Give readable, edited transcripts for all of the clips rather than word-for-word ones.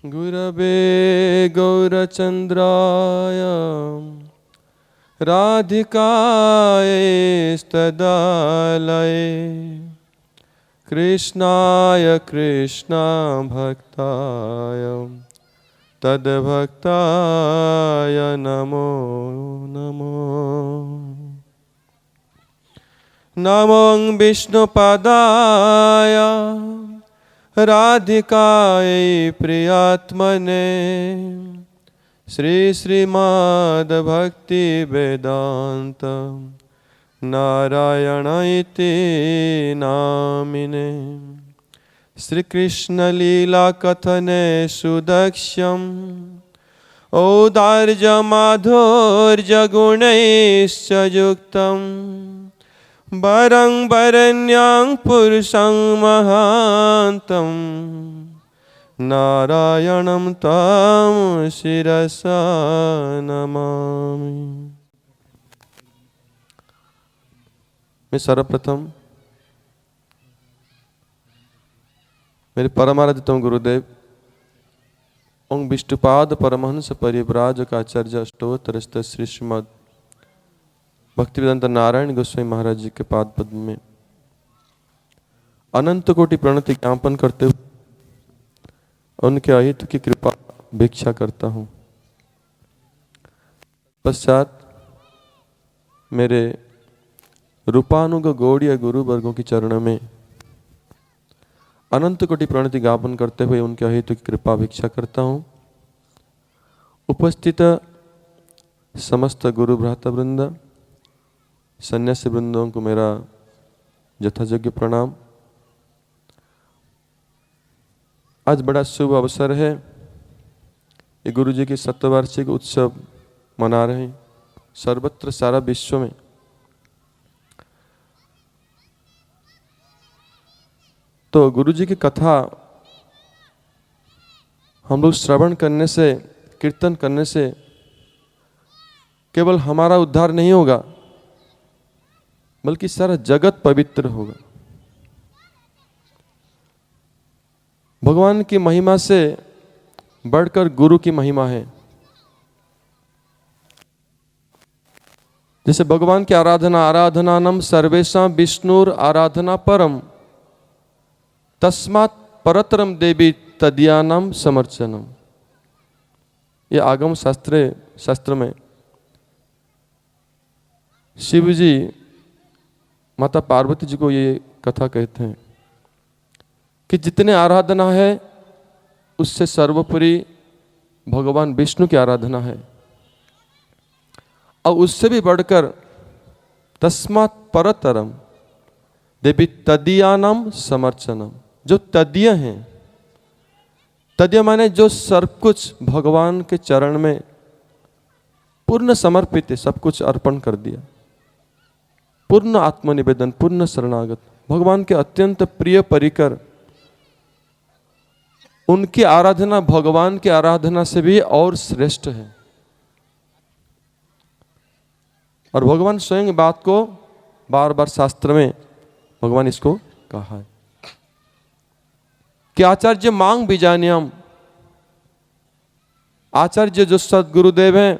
गुरवे गौरचन्द्राय राधिकायस्तदालये कृष्णाय कृष्णभक्ताय तद्भक्ताय नमो नमो। नमो विष्णुपदाय राधिकायै प्रियात्मने श्रीमद्भक्ति वेदांत नारायण इति नामिने। श्रीकृष्ण लीला कथने सुदक्ष्यम् औदार्य माधुर्य गुणैश्च युक्तम् वरं वरण्यां पुरुषं महान्तं नारायणं तं शिरसा नमामि। मैं सर्वप्रथम मेरे परमाराध्यतम गुरुदेव ओं विष्णुपाद परमहंस परिव्राजक आचार्य अष्टोत्तरस्त श्री श्रीमद् भक्तिवेदांत नारायण गोस्वामी महाराज जी के पाद पद्म में अनंत कोटि प्रणति ज्ञापन करते हुए उनके अहित की कृपा भिक्षा करता हूँ। पश्चात मेरे रूपानुग गौड़ीय गुरु वर्गों की चरणों में अनंत कोटि प्रणति ज्ञापन करते हुए उनके अहित की कृपा भिक्षा करता हूँ। उपस्थित समस्त गुरु भ्राता वृंद सन्यासी वृंदों को मेरा यथायोग्य प्रणाम। आज बड़ा शुभ अवसर है, ये गुरु जी की शतवार्षिक उत्सव मना रहे हैं सर्वत्र सारा विश्व में। तो गुरु जी की कथा हम लोग श्रवण करने से, कीर्तन करने से केवल हमारा उद्धार नहीं होगा बल्कि सारा जगत पवित्र होगा। भगवान की महिमा से बढ़कर गुरु की महिमा है। जैसे भगवान की आराधनानम सर्वेशा विष्णुर आराधना परम तस्मात् परतरम देवी तदीयानाम समर्चनम। ये आगम शास्त्र में शिव जी माता पार्वती जी को ये कथा कहते हैं कि जितने आराधना है उससे सर्वोपरि भगवान विष्णु की आराधना है और उससे भी बढ़कर तस्मात् परतरम देवी तदीयानाम समर्चनम। जो तदीय हैं, तदीय माने जो सब कुछ भगवान के चरण में पूर्ण समर्पित है, सब कुछ अर्पण कर दिया, पूर्ण आत्मनिवेदन, पूर्ण शरणागत, भगवान के अत्यंत प्रिय परिकर। उनकी आराधना भगवान की आराधना से भी और श्रेष्ठ है। और भगवान स्वयं बात को बार बार शास्त्र में भगवान इसको कहा है कि आचार्य मांग बीजान्यम। आचार्य जो सदगुरुदेव हैं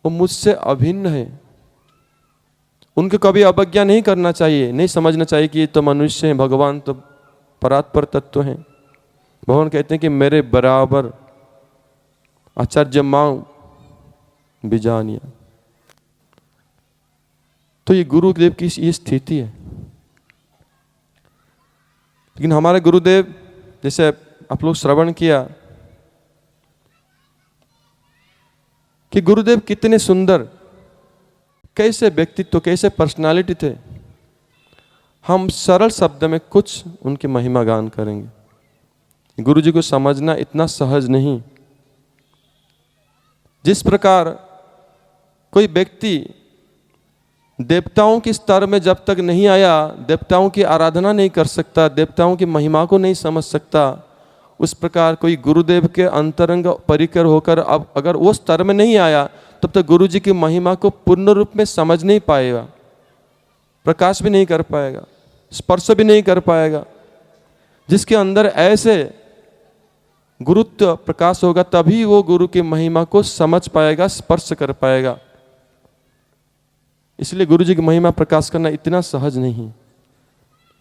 वो मुझसे अभिन्न है। उनको कभी अवज्ञा नहीं करना चाहिए, नहीं समझना चाहिए कि ये तो मनुष्य हैं, भगवान तो परात्पर तत्व हैं। भगवान कहते हैं कि मेरे बराबर आचार्य मांग बीजान्य। तो ये गुरुदेव की ये स्थिति है। लेकिन हमारे गुरुदेव, जैसे आप लोग श्रवण किया कि गुरुदेव कितने सुंदर, कैसे व्यक्तित्व, कैसे पर्सनालिटी थे। हम सरल शब्द में कुछ उनकी महिमा गान करेंगे। गुरु जी को समझना इतना सहज नहीं। जिस प्रकार कोई व्यक्ति देवताओं के स्तर में जब तक नहीं आया, देवताओं की आराधना नहीं कर सकता, देवताओं की महिमा को नहीं समझ सकता, उस प्रकार कोई गुरुदेव के अंतरंग परिकर होकर अब अगर वो स्तर में नहीं आया तब तक गुरु जी की महिमा को पूर्ण रूप में समझ नहीं पाएगा, प्रकाश भी नहीं कर पाएगा, स्पर्श भी नहीं कर पाएगा। जिसके अंदर ऐसे गुरुत्व प्रकाश होगा तभी वो गुरु की महिमा को समझ पाएगा, स्पर्श कर पाएगा। इसलिए गुरु जी की महिमा प्रकाश करना इतना सहज नहीं।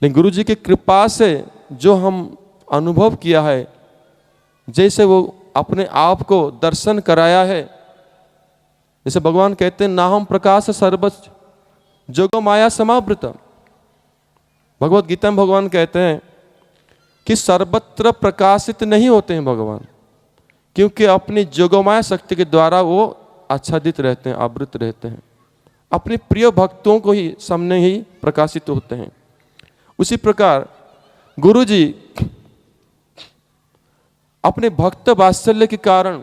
लेकिन गुरु जी की कृपा से जो हम अनुभव किया है, जैसे वो अपने आप को दर्शन कराया है, जैसे भगवान कहते हैं नाहम प्रकाश सर्वच जोगो माया समावृत। भगवत गीता में भगवान कहते हैं कि सर्वत्र प्रकाशित नहीं होते हैं भगवान, क्योंकि अपनी जोगमाया शक्ति के द्वारा वो आच्छादित रहते हैं, आवृत रहते हैं। अपने प्रिय भक्तों को ही सामने ही प्रकाशित होते हैं। उसी प्रकार गुरु जी अपने भक्त वात्सल्य के कारण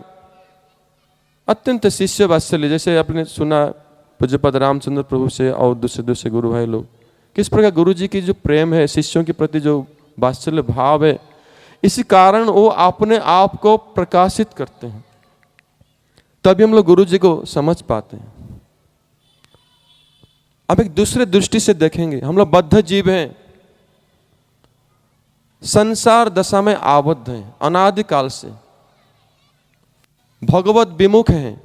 अत्यंत शिष्य वात्सल्य, जैसे आपने सुना पूज्यपद रामचंद्र प्रभु से और दूसरे गुरु भाई लोग, किस प्रकार गुरु जी की जो प्रेम है, शिष्यों के प्रति जो वात्सल्य भाव है, इसी कारण वो अपने आप को प्रकाशित करते हैं। तभी हम लोग गुरु जी को समझ पाते हैं। अब एक दूसरे दृष्टि से देखेंगे, हम लोग बद्ध जीव हैं, संसार दशा में आबद्ध हैं, अनादिकाल से भगवत विमुख हैं,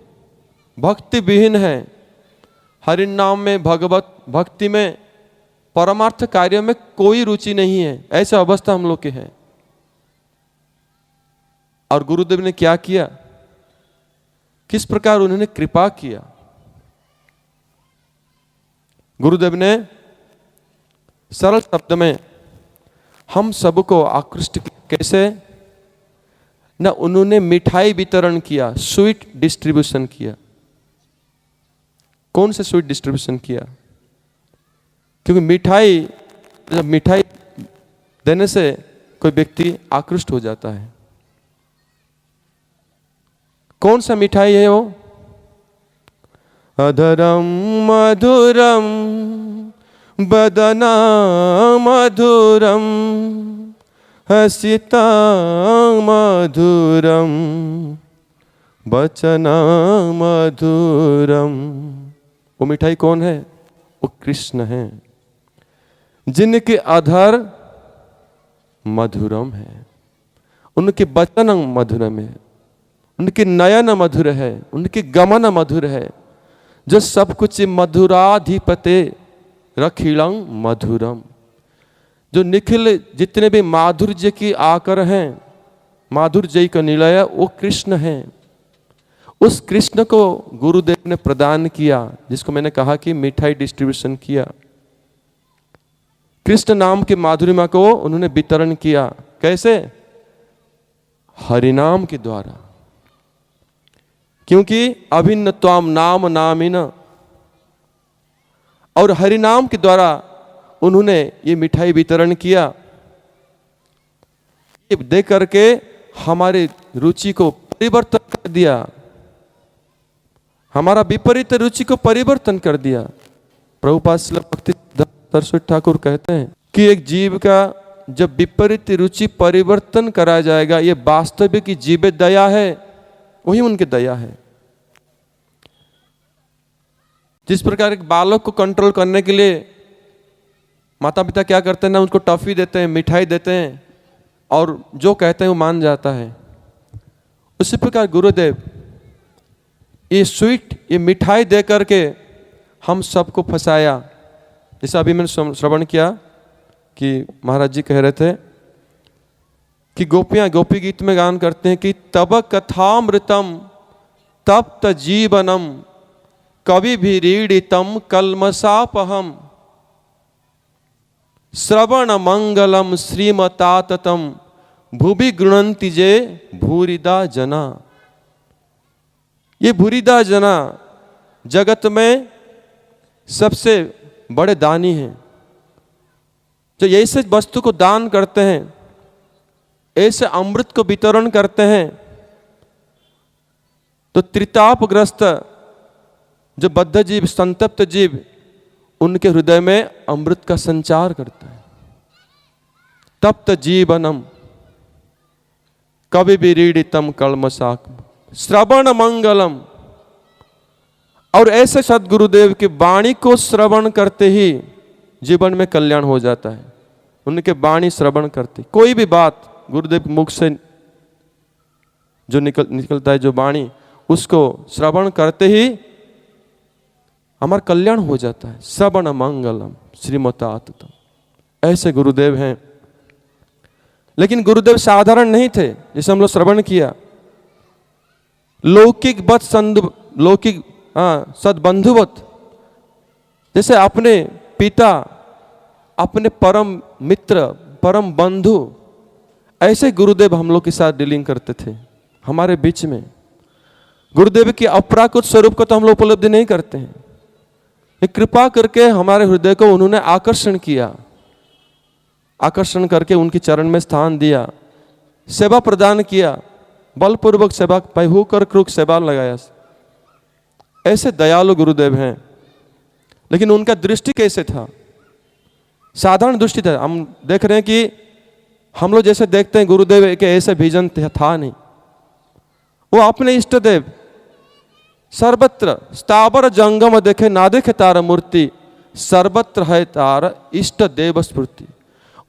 भक्ति विहीन हैं, हरि नाम में, भगवत भक्ति में, परमार्थ कार्य में कोई रुचि नहीं है। ऐसा अवस्था हम लोग की है। और गुरुदेव ने क्या किया, किस प्रकार उन्होंने कृपा किया। गुरुदेव ने सरल शब्द में हम सबको आकृष्ट कैसे ना, उन्होंने मिठाई वितरण किया, स्वीट डिस्ट्रीब्यूशन किया। कौन से स्वीट डिस्ट्रीब्यूशन किया? क्योंकि मिठाई देने से कोई व्यक्ति आकृष्ट हो जाता है। कौन सा मिठाई है वो? अधरम मधुरम बदना मधुरम हसिता मधुरम बचना मधुरम। वो मिठाई कौन है? वो कृष्ण है, जिनके अधर मधुरम है, उनके वचन मधुरम है, उनके नयन मधुर है, उनके गमन मधुर है, जो सब कुछ मधुराधिपते रखिलंग मधुरम। जो निखिल जितने भी माधुर्य की आकर हैं, माधुर्य का निलय, वो कृष्ण है। उस कृष्ण को गुरुदेव ने प्रदान किया, जिसको मैंने कहा कि मिठाई डिस्ट्रीब्यूशन किया। कृष्ण नाम के माधुरिमा को उन्होंने वितरण किया। कैसे? हरिनाम के द्वारा। क्योंकि अभिन्न त्वाम नाम नामिन, और हरिनाम के द्वारा उन्होंने ये मिठाई वितरण किया। ये दे करके हमारे रुचि को परिवर्तन कर दिया, हमारा विपरीत रुचि को परिवर्तन कर दिया। प्रभुपाद श्रील भक्ति सरस्वती ठाकुर कहते हैं कि एक जीव का जब विपरीत रुचि परिवर्तन करा जाएगा, ये वास्तविक जीव दया है, वही उनकी दया है। जिस प्रकार एक बालक को कंट्रोल करने के लिए माता पिता क्या करते हैं ना, उसको टॉफी देते हैं, मिठाई देते हैं, और जो कहते हैं वो मान जाता है। उसी प्रकार गुरुदेव ये स्वीट, ये मिठाई दे करके हम सबको फंसाया। जैसे अभी मैंने श्रवण किया कि महाराज जी कह रहे थे कि गोपियां गोपी गीत में गान करते हैं कि तब कथामृतम तप्त जीवनम कवि भी रीडितम कलमसापहम श्रवण मंगलम श्रीमताततम भुवि गृणंति जे भूरिदा जना। ये भूरिदा जना जगत में सबसे बड़े दानी हैं, जो ऐसे वस्तु को दान करते हैं, ऐसे अमृत को वितरण करते हैं, तो त्रितापग्रस्त जो बद्ध जीव, संतप्त जीव, उनके हृदय में अमृत का संचार करता है। तप्त जीवनम कवि विरीडितम कलमसाक श्रवण मंगलम। और ऐसे सदगुरुदेव की वाणी को श्रवण करते ही जीवन में कल्याण हो जाता है। उनके वाणी श्रवण करते, कोई भी बात गुरुदेव के मुख से जो निकलता है जो वाणी, उसको श्रवण करते ही हमारा कल्याण हो जाता है। श्रवण मंगलम श्रीमताततम, ऐसे गुरुदेव हैं। लेकिन गुरुदेव साधारण नहीं थे, जैसे हम लोग श्रवण किया, लौकिक सद्बंधुवत, जैसे अपने पिता, अपने परम मित्र, परम बंधु, ऐसे गुरुदेव हम लोग के साथ डीलिंग करते थे हमारे बीच में। गुरुदेव की अपराकृत स्वरूप को तो हम लोग उपलब्धि नहीं करते हैं, एक कृपा करके हमारे हृदय को उन्होंने आकर्षण किया, आकर्षण करके उनके चरण में स्थान दिया, सेवा प्रदान किया, बलपूर्वक सेवा होकर क्रूक सेवा लगाया। ऐसे दयालु गुरुदेव हैं। लेकिन उनका दृष्टि कैसे था? साधारण दृष्टि था। हम देख रहे हैं कि हम लोग जैसे देखते हैं गुरुदेव के ऐसे विजन था नहीं। वो अपने इष्ट देव सर्वत्र स्थावर जंगम देखे ना देखे तार मूर्ति, सर्वत्र है तार इष्ट देव स्फूर्ति।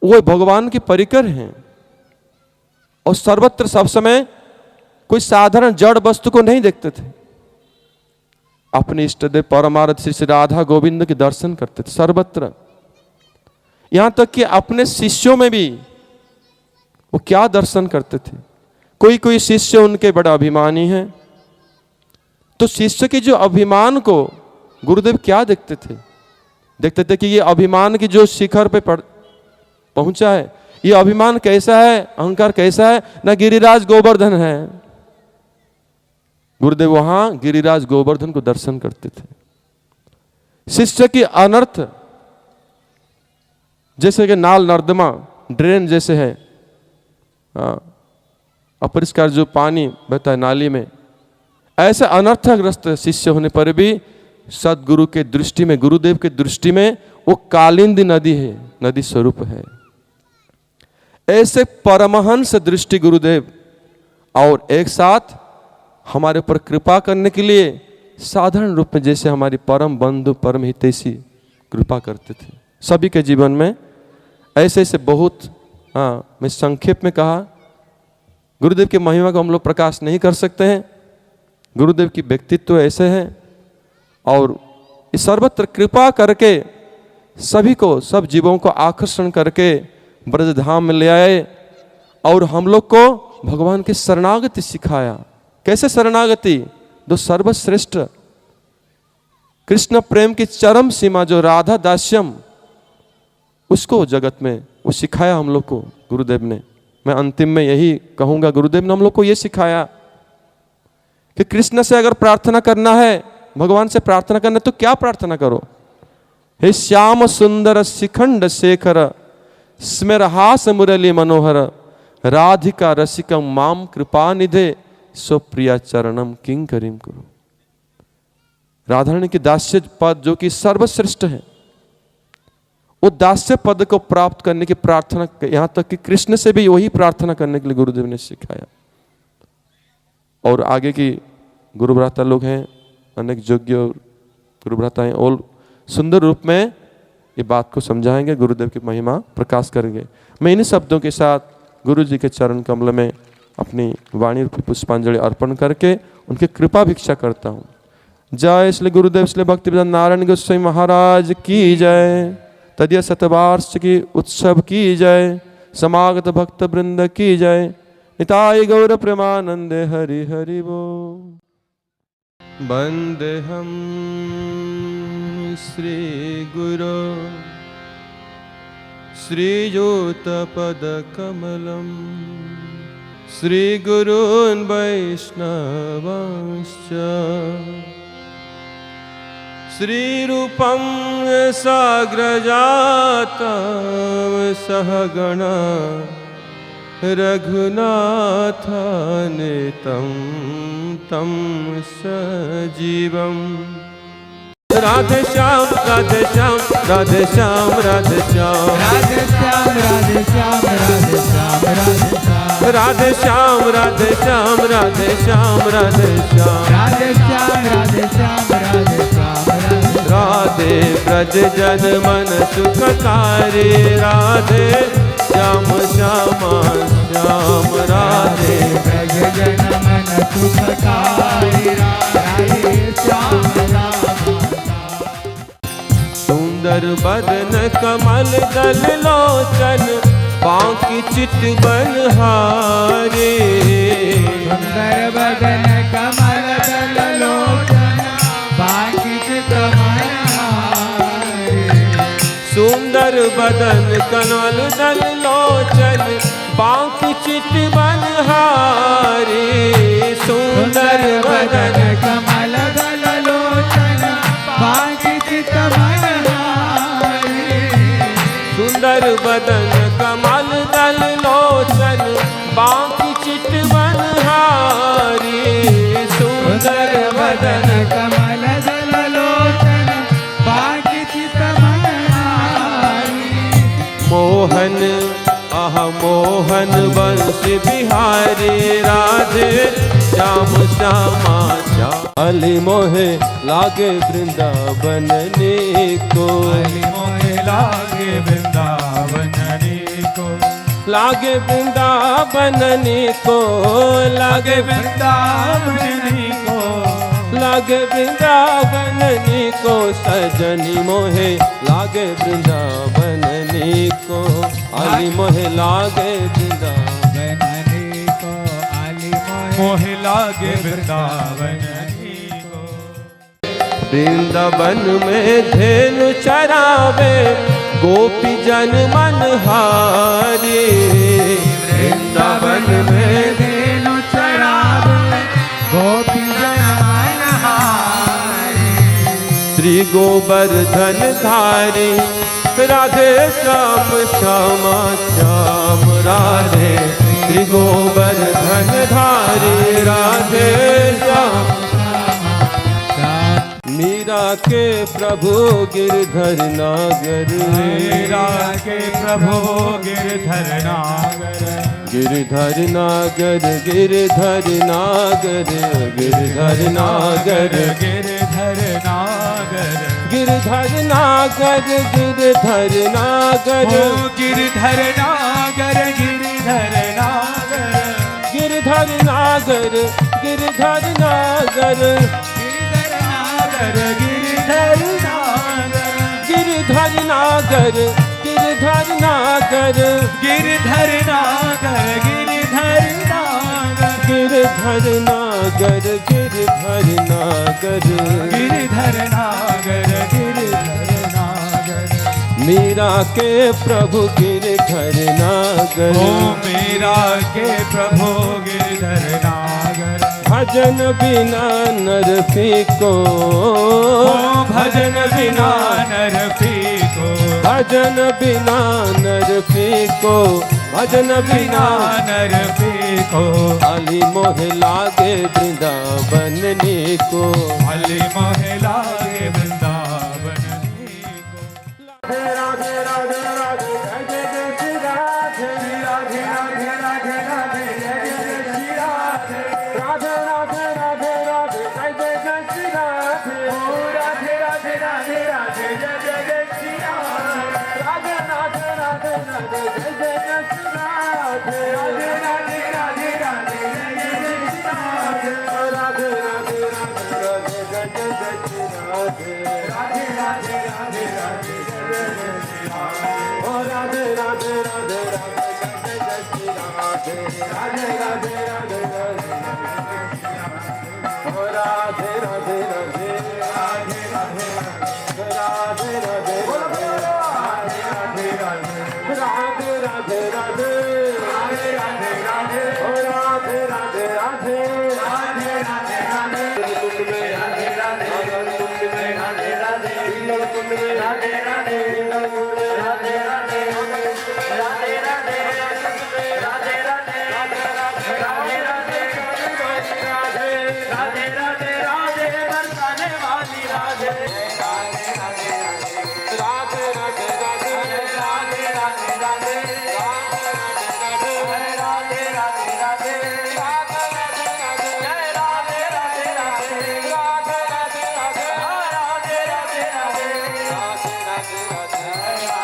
वो भगवान के परिकर हैं और सर्वत्र सब समय कोई साधारण जड़ वस्तु को नहीं देखते थे। अपने इष्ट देव परमार्थ श्री राधा गोविंद के दर्शन करते थे सर्वत्र। यहां तक कि अपने शिष्यों में भी वो क्या दर्शन करते थे। कोई कोई शिष्य उनके बड़ा अभिमानी हैं, तो शिष्य के जो अभिमान को गुरुदेव क्या देखते थे? देखते थे कि ये अभिमान की जो शिखर पे पहुंचा है, ये अभिमान कैसा है, अहंकार कैसा है, ना गिरिराज गोवर्धन है। गुरुदेव वहां गिरिराज गोवर्धन को दर्शन करते थे। शिष्य की अनर्थ, जैसे कि नाल नर्दमा ड्रेन जैसे है, अपरिष्कार जो पानी बहता है नाली में, ऐसे अनर्थग्रस्त शिष्य होने पर भी सदगुरु के दृष्टि में, गुरुदेव के दृष्टि में वो कालिंदी नदी है, नदी स्वरूप है। ऐसे परमहंस दृष्टि गुरुदेव, और एक साथ हमारे ऊपर कृपा करने के लिए साधारण रूप में जैसे हमारी परम बंधु परम हितैषी कृपा करते थे सभी के जीवन में। ऐसे ऐसे बहुत, मैं संक्षेप में कहा, गुरुदेव की महिमा को हम लोग प्रकाश नहीं कर सकते हैं। गुरुदेव की व्यक्तित्व ऐसे हैं और इस सर्वत्र कृपा करके सभी को, सब जीवों को आकर्षण करके ब्रजधाम में ले आए और हम लोग को भगवान की शरणागति सिखाया। कैसे शरणागति? जो सर्वश्रेष्ठ कृष्ण प्रेम की चरम सीमा जो राधा दास्यम, उसको जगत में वो सिखाया हम लोग को गुरुदेव ने। मैं अंतिम में यही कहूंगा, गुरुदेव ने हम लोग को ये सिखाया कि कृष्ण से अगर प्रार्थना करना है, भगवान से प्रार्थना करना है, तो क्या प्रार्थना करो? हे श्याम सुंदर शिखंड शेखर स्मेरहास मुरली मनोहर राधिका रसिकम माम कृपा निधे स्वप्रिया चरणम किंग करीम करो। राधारानी की दास्य पद जो कि सर्वश्रेष्ठ है, वो दास्य पद को प्राप्त करने की प्रार्थना, यहां तक कि कृष्ण से भी वही प्रार्थना करने के लिए गुरुदेव ने सिखाया। और आगे की गुरुभ्राता लोग हैं, अनेक योग्य गुरुभ्राता हैं, और सुंदर रूप में ये बात को समझाएंगे, गुरुदेव की महिमा प्रकाश करेंगे। मैं इन्हीं शब्दों के साथ गुरु जी के चरण कमल में अपनी वाणी रूपी पुष्पांजलि अर्पण करके उनकी कृपा भिक्षा करता हूँ। जय श्री गुरुदेव श्री भक्तिवेदांत नारायण गोस्वामी महाराज की जय। तदीय शतवार्ष की उत्सव की जय। समागत भक्त वृंद की जय। निताय गौर प्रेमानंदे हरि हरि बोल। वंदे हम श्री गुरु श्रीयुत पद कमलम श्री गुरून् वैष्णवांश्च श्री रूपं साग्रजातं सहगणा रघुनाथान्वितं तं सजीवम्। राधे श्याम राधे श्याम राधे श्याम राधे श्याम राधे श्याम राधे श्याम राधे श्याम राधे श्याम राधे श्याम राधे श्याम राधे श्याम राधे श्याम राधे श्याम राधे श्याम राधे ब्रज जन मन सुखकारी राधे श्याम श्यामा श्याम राधे ब्रज जन मन सुखकारी राधे श्याम राम। सुंदर बदन कमल दल लोचन बांकी चित बनहारे। सुंदर बदन कमल दल लोचन बांकी चित बनहारे। सुंदर बदन कमल दल लोचन बांकी चित बनहारे। सुंदर बदन कमल दल लोचन बांकी चित बनहारे। सुंदर बदन कमल दल लोचन बांकी चित बनहारे। सुंदर बदन कमल दल लोचन बांकी चित बनहारे। मोहन आह मोहन बंश बिहारी राधे श्याम श्यामा श्याम। अली मोहे लागे वृंदावन को। अली मोहे लागे वृंदावन को। लागे वृंदावन को। लागे वृंदावन को। लागे वृंदावन को। सजनी मोहे लागे वृंदावन को। अली मोहे लागे वृंदावन को। अली मोहे लागे वृंदावन को। वृंदावन में धेनु चरावे गोपी जन मनहारी। वृंदावन में धेनु चरावे गोपी जन मनहारी। श्री गोवर्धन धारी राधे श्याम श्यामा श्याम राधे। श्री गोवर्धन धारी राधे श्याम। मीरा के प्रभु गिरधर नागर। मीरा के प्रभु गिरधर नागर। गिरधर नागर गिरधर नागर गिरधर नागर गिरधर नागर। गिरधर नागर गिरधर नागर गिरधर नागर। गिरधर नागर। गिरधर नागर गिरधर नागर गिरधर नागर। गिरधर नागर गिरधर नागर गिरधर नागर। गिरधर नागर। गिरधर नागर गिरधर नागर गिरधर नागर। गिरधर नागर। मीरा के प्रभु गिरधर नागर। ओ मीरा के प्रभु गिरधर नागर। भजन बिना नर फीको। भजन बिना नर फीको। भजन बिना नर फीको। भजन बिना नर फीको। अली मोहे लागे वृंदावन को। अली मोहे लागे वृंदावन को। राधे राधे राधे राधे जय श्री राधे। राधे राधे राधे राधे जय जय श्री राधे। राधे राधे राधे राधे जय जय जय श्री राधे। ओ राधे राधे राधे राधे जय जय श्री राधे। राधे राधे राधे राधे जय जय जय श्री राधे। राधे राधे राधे राधे जय जय श्री राधे। राधे राधे राधे राधे जय जय जय श्री राधे। राधे राधे राधे राधे जय जय श्री राधे। ओ राधे राधे राधे राधे जय जय जय श्री राधे। राधे राधे राधे राधे ओ राधे राधे राधे राधे राधे राधे राधे राधे राधे राधे राधे राधे राधे राधे राधे राधे ओ राधे राधे राधे राधे राधे राधे कुंड में राधे राधे कुंड में राधे राधे कुंड में राधे राधे कुंड में राधे राधे राधे राधे राधे राधे राधे राधे राधे बरसाने वाली राधे। राधे राधे राधे राधे राधे राधे राधे राधे राधे राधे राधे राधे राधे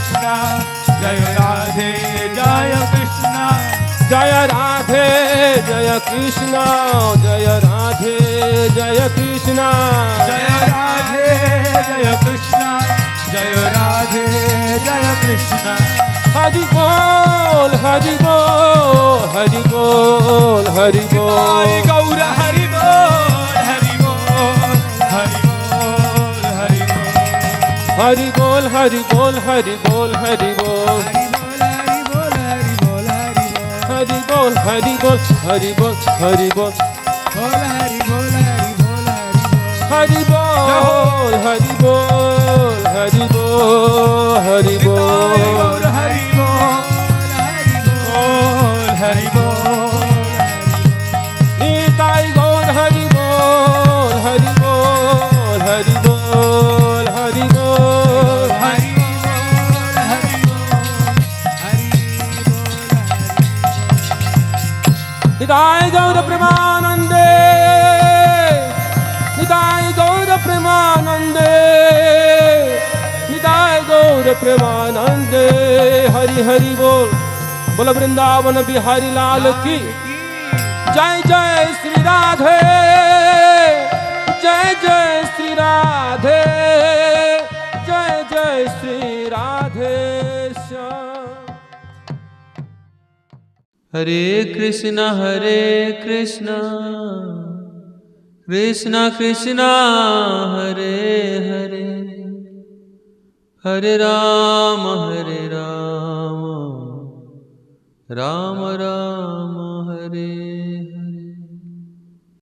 कृष्ण जय राधे जय कृष्ण जय राधे जय कृष्ण जय राधे जय कृष्ण जय राधे जय कृष्ण जय राधे जय कृष्ण हरि बोल हरि बोल हरि बोल हरि बोल गौर हरि बोल हरि बोल हरि बोल हरि बोल हरि बोल हरि बोल हरि बोल हरि बोल हरि बोल हरि बोल हरि बोल हरि बोल हरि बोल हरि बोल हरि बोल हरि बोल हरि बोल निताई गौर हरि बोल हरि बोल हरि बोल हरि बोल हरि निताई गौर प्रेमानंदे निताई गौर प्रेमानंदे निताई गौर प्रेमानंदे हरि हरि बोल बोल वृंदावन बिहारी लाल की जय जय श्री राधे जय जय श्री राधे जय जय श्री राधे श्याम। हरे कृष्ण कृष्ण कृष्ण हरे हरे हरे राम राम राम हरे